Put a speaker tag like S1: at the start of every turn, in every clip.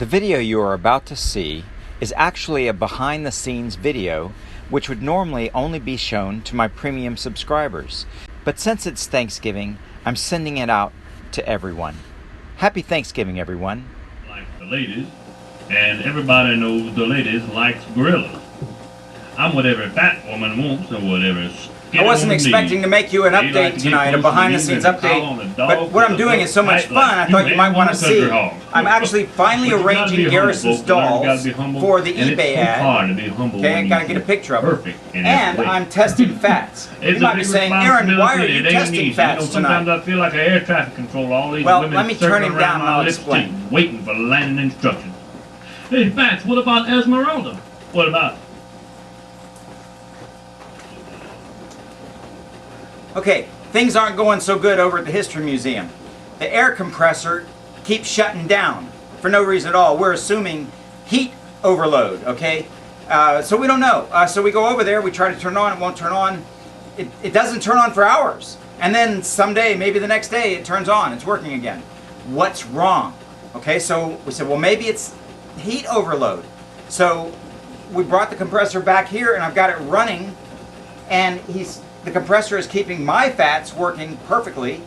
S1: The video you are about to see is actually a behind-the-scenes video which would normally only be shown to my premium subscribers. But since it's Thanksgiving, I'm sending it out to everyone. Happy Thanksgiving, everyone.
S2: Like the ladies, and everybody knows the ladies likes gorillas. I'm whatever fat woman wants or whatever.
S3: I wasn't expecting to make you an update tonight, a behind-the-snes update, but what I'm doing is so much fun, I thought you might want to see. I'm actually finally arranging Garrison's dolls for the eBay ad. Okay, I gotta get a picture of them. And I'm testing fats. You might be saying, Aaron, why are you testing fats tonight?
S2: Sometimes I feel like an air traffic controller. All these
S3: well,
S2: women
S3: let me turn him down and I'll explain.
S2: Waiting for landing instructions. Hey, Fats, what about Esmeralda? What about?
S3: Okay, things aren't going so good over at the History Museum. The air compressor keeps shutting down for no reason at all. We're assuming heat overload, okay? So we don't know. So we go over there, we try to turn it on, it won't turn on. It doesn't turn on for hours. And then someday, maybe the next day, it turns on, it's working again. What's wrong? Okay, so we said, well, maybe it's heat overload. So we brought the compressor back here and I've got it running, and the compressor is keeping my fats working perfectly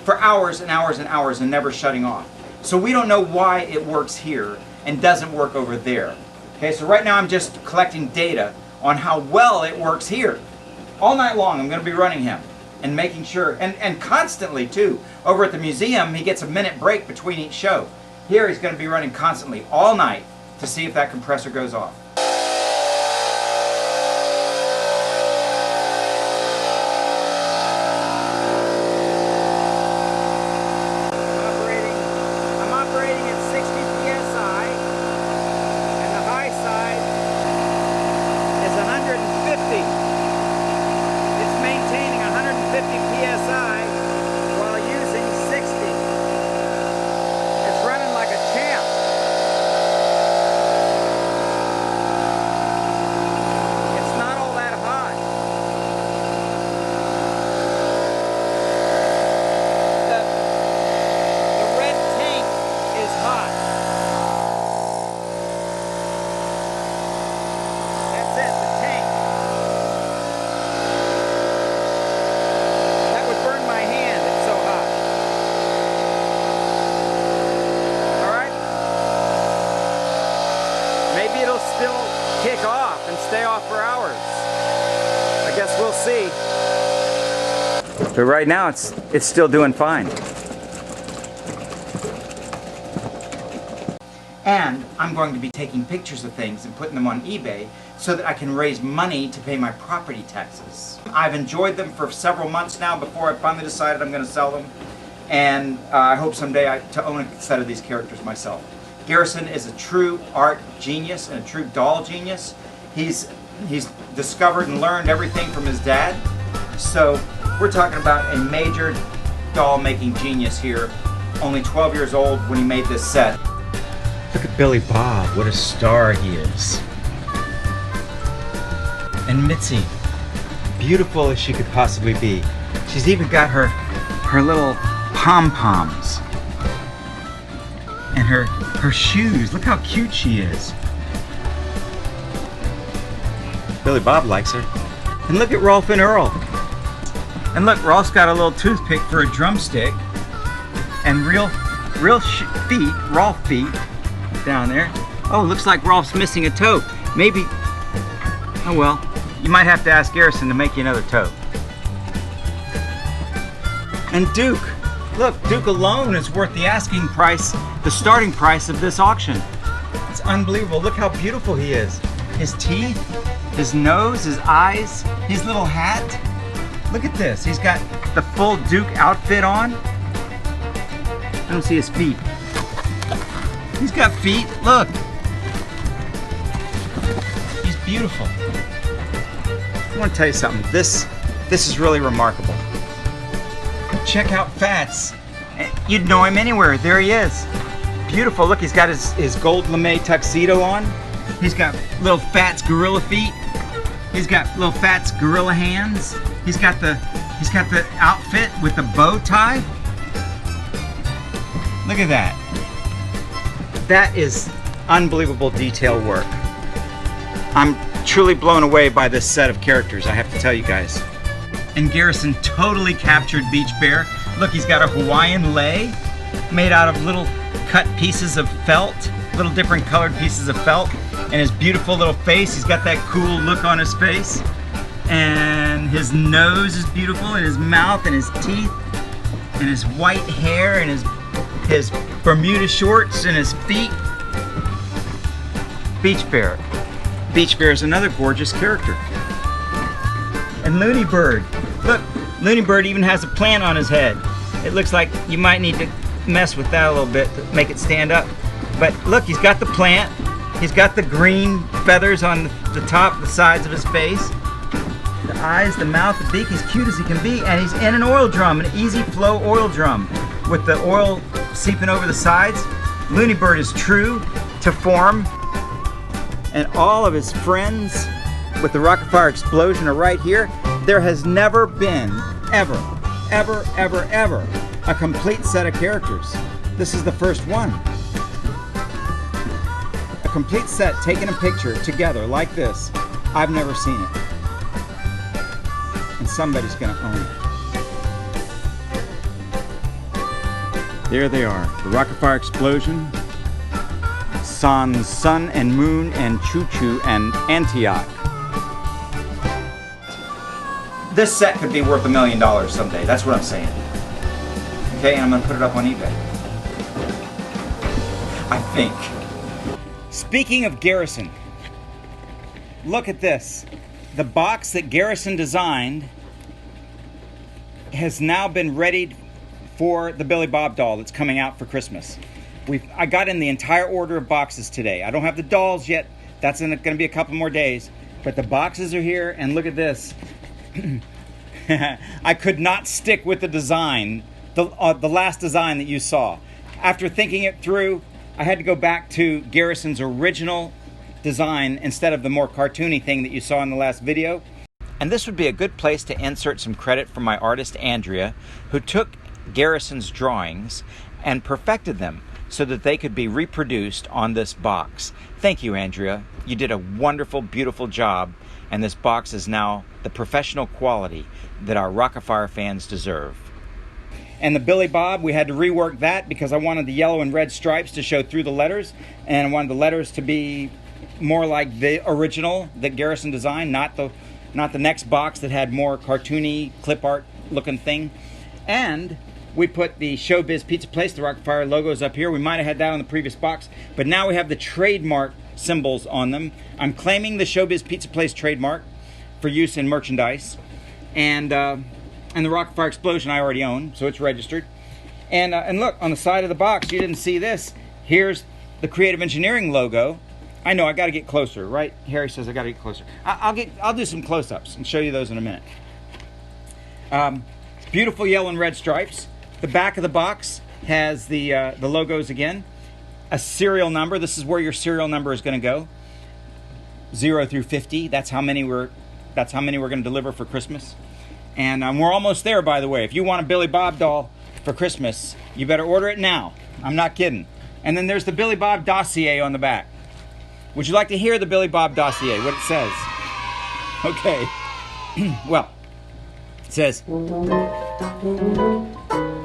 S3: for hours and hours and hours and never shutting off. So we don't know why it works here and doesn't work over there. Okay, so right now I'm just collecting data on how well it works here. All night long I'm going to be running him and making sure, and constantly too. Over at the museum he gets a minute break between each show. Here he's going to be running constantly all night to see if that compressor goes off. Maybe it'll still kick off and stay off for hours. I guess we'll see. But right now it's still doing fine. And I'm going to be taking pictures of things and putting them on eBay so that I can raise money to pay my property taxes. I've enjoyed them for several months now before I finally decided I'm going to sell them. And I hope someday to own a set of these characters myself. Garason is a true art genius and a true doll genius. He's discovered and learned everything from his dad. So we're talking about a major doll making genius here, only 12 years old when he made this set.
S1: Look at Billy Bob, what a star he is. And Mitzi, beautiful as she could possibly be. She's even got her little pom-poms. And her shoes, look how cute she is. Billy Bob likes her. And look at Rolf and Earl. And look, Rolf's got a little toothpick for a drumstick. And real feet, Rolf feet, down there. Oh, looks like Rolf's missing a toe. Maybe, oh well, you might have to ask Garason to make you another toe. And Duke. Look, Duke alone is worth the asking price, the starting price of this auction. It's unbelievable. Look how beautiful he is. His teeth, his nose, his eyes, his little hat. Look at this. He's got the full Duke outfit on. I don't see his feet. He's got feet. Look. He's beautiful. I want to tell you something. This is really remarkable. Check out Fats. You'd know him anywhere. There he is. Beautiful. Look, he's got his gold lame tuxedo on. He's got little Fats gorilla feet. He's got little Fats gorilla hands. He's got the outfit with the bow tie. Look at that. That is unbelievable detail work. I'm truly blown away by this set of characters, I have to tell you guys. And Garason totally captured Beach Bear. Look, he's got a Hawaiian lei made out of little cut pieces of felt, little different colored pieces of felt, and his beautiful little face. He's got that cool look on his face. And his nose is beautiful, and his mouth, and his teeth, and his white hair, and his Bermuda shorts, and his feet. Beach Bear. Beach Bear is another gorgeous character. And Looney Bird. Look, Looney Bird even has a plant on his head. It looks like you might need to mess with that a little bit to make it stand up. But look, he's got the plant. He's got the green feathers on the top, the sides of his face. The eyes, the mouth, the beak. He's cute as he can be. And he's in an oil drum, an easy flow oil drum with the oil seeping over the sides. Looney Bird is true to form. And all of his friends with the Rock-afire explosion are right here. There has never been, ever, a complete set of characters. This is the first one. A complete set taking a picture together like this. I've never seen it. And somebody's gonna own it. There they are, the Rock-afire explosion. Sans Sun and Moon and Choo Choo and Antioch. This set could be worth $1 million someday. That's what I'm saying. Okay, and I'm gonna put it up on eBay. I think. Speaking of Garason, look at this. The box that Garason designed has now been readied for the Billy Bob doll that's coming out for Christmas. I got in the entire order of boxes today. I don't have the dolls yet. That's going to be a couple more days. But the boxes are here, and look at this. I could not stick with the design, the last design that you saw. After thinking it through, I had to go back to Garason's original design instead of the more cartoony thing that you saw in the last video. And this would be a good place to insert some credit from my artist Andrea, who took Garason's drawings and perfected them so that they could be reproduced on this box. Thank you, Andrea. You did a wonderful, beautiful job, and this box is now the professional quality that our Rock-afire fans deserve. And the Billy Bob, we had to rework that because I wanted the yellow and red stripes to show through the letters, and I wanted the letters to be more like the original that Garason designed, not the next box that had more cartoony clip art looking thing. And we put the Showbiz Pizza Place, the Rock-afire logos up here. We might have had that on the previous box, but now we have the trademark symbols on them. I'm claiming the Showbiz Pizza Place trademark for use in merchandise. And the Rock-afire Explosion I already own, so it's registered. And look, on the side of the box, you didn't see this. Here's the Creative Engineering logo. I know, I gotta get closer, right? Harry says I gotta get closer. I'll do some close-ups and show you those in a minute. Beautiful yellow and red stripes. The back of the box has the logos again. A serial number. This is where your serial number is going to go. 0 through 50. That's how many we're going to deliver for Christmas. And we're almost there, by the way. If you want a Billy Bob doll for Christmas, you better order it now. I'm not kidding. And then there's the Billy Bob dossier on the back. Would you like to hear the Billy Bob dossier? What it says? Okay. Well, it says,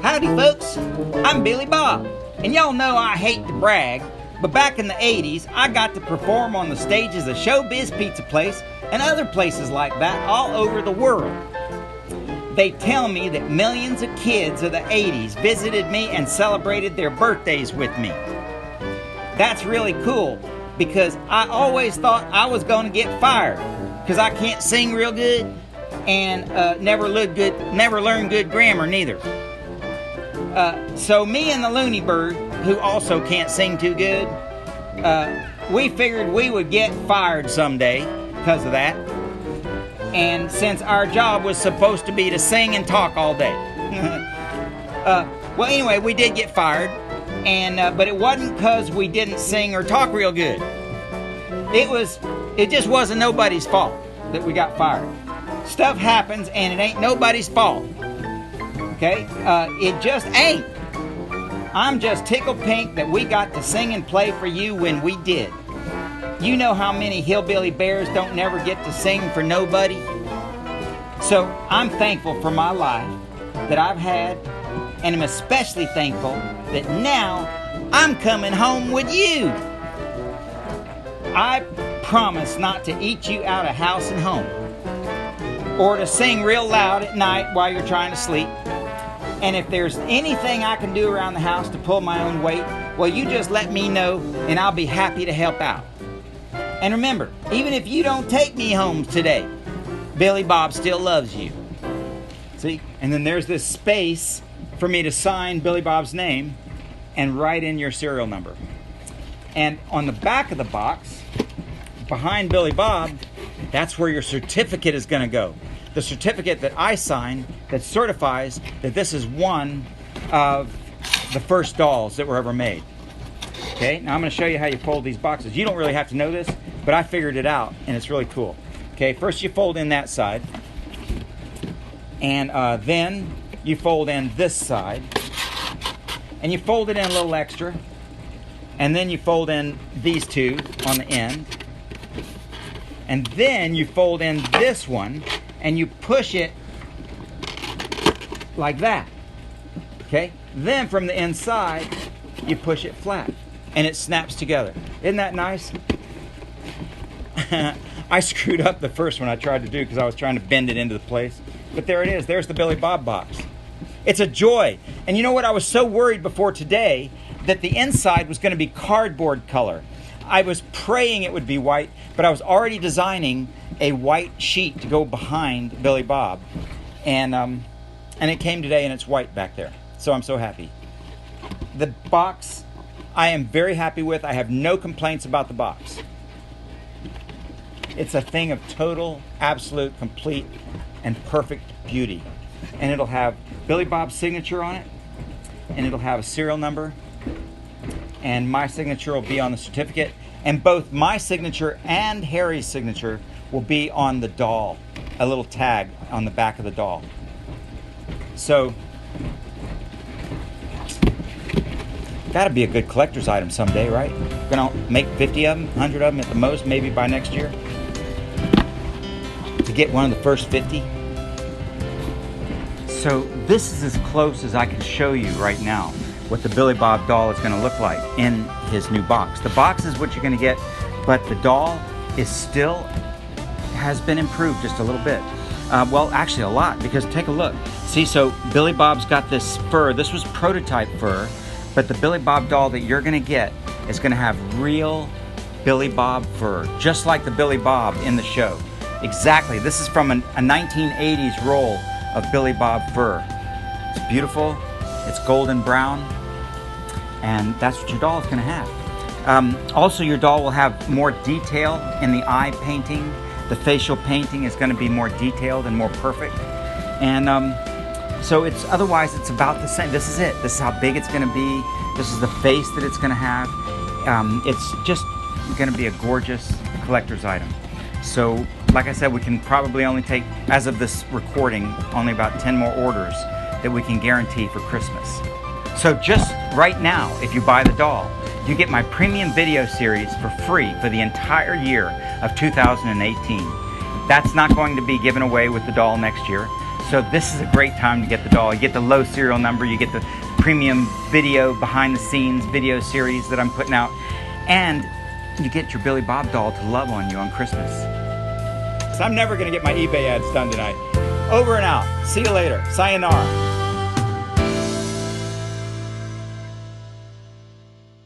S1: "Howdy folks, I'm Billy Bob, and y'all know I hate to brag, but back in the 80s, I got to perform on the stages of Showbiz Pizza Place and other places like that all over the world. They tell me that millions of kids of the 80s visited me and celebrated their birthdays with me. That's really cool, because I always thought I was going to get fired, because I can't sing real good, and never learned good grammar neither. So me and the Looney Bird, who also can't sing too good, we figured we would get fired someday because of that. And since our job was supposed to be to sing and talk all day. Well, anyway, we did get fired, but it wasn't because we didn't sing or talk real good. It just wasn't nobody's fault that we got fired. Stuff happens, and it ain't nobody's fault. Okay? It just ain't.
S3: I'm just tickled pink that we got to sing and play for you when we did. You know how many hillbilly bears don't never get to sing for nobody? So I'm thankful for my life that I've had, and I'm especially thankful that now I'm coming home with you. I promise not to eat you out of house and home, or to sing real loud at night while you're trying to sleep. And if there's anything I can do around the house to pull my own weight, well, you just let me know and I'll be happy to help out. And remember, even if you don't take me home today, Billy Bob still loves you. See? And then there's this space for me to sign Billy Bob's name and write in your serial number. And on the back of the box, behind Billy Bob, that's where your certificate is going to go. The certificate that I sign that certifies that this is one of the first dolls that were ever made. Okay, now I'm going to show you how you fold these boxes. You don't really have to know this, but I figured it out and it's really cool. Okay, first you fold in that side, and then you fold in this side, and you fold it in a little extra, and then you fold in these two on the end, and then you fold in this one and you push it like that. Okay, then from the inside you push it flat and it snaps together. Isn't that nice? I screwed up the first one I tried to do because I was trying to bend it into the place, but there it is. There's the Billy Bob box. It's a joy. And you know what? I was so worried before today that the inside was going to be cardboard color. I was praying it would be white, but I was already designing a white sheet to go behind Billy Bob. And it came today and it's white back there. So I'm so happy. The box I am very happy with. I have no complaints about the box. It's a thing of total, absolute, complete, and perfect beauty. And it'll have Billy Bob's signature on it, and it'll have a serial number, and my signature will be on the certificate, and both my signature and Harry's signature will be on the doll, a little tag on the back of the doll. So that'd be a good collector's item someday, right? Gonna make 50 of them, 100 of them at the most, maybe by next year, to get one of the first 50. So this is as close as I can show you right now what the Billy Bob doll is going to look like in his new box. The box is what you're going to get, but the doll is still has been improved just a little bit. Well, actually a lot, because take a look. See, so Billy Bob's got this fur. This was prototype fur, but the Billy Bob doll that you're going to get is going to have real Billy Bob fur, just like the Billy Bob in the show. Exactly. This is from a 1980s roll of Billy Bob fur. It's beautiful. It's golden brown, and that's what your doll is going to have. Also, your doll will have more detail in the eye painting. The facial painting is going to be more detailed and more perfect. And so it's otherwise it's about the same. This is it. This is how big it's going to be. This is the face that it's going to have. It's just going to be a gorgeous collector's item. So, like I said, we can probably only take, as of this recording, only about 10 more orders that we can guarantee for Christmas. So just right now, if you buy the doll, you get my premium video series for free for the entire year of 2018. That's not going to be given away with the doll next year. So this is a great time to get the doll. You get the low serial number, you get the premium video, behind the scenes video series that I'm putting out, and you get your Billy Bob doll to love on you on Christmas. So I'm never going to get my eBay ads done tonight. Over and out. See you later. Sayonara.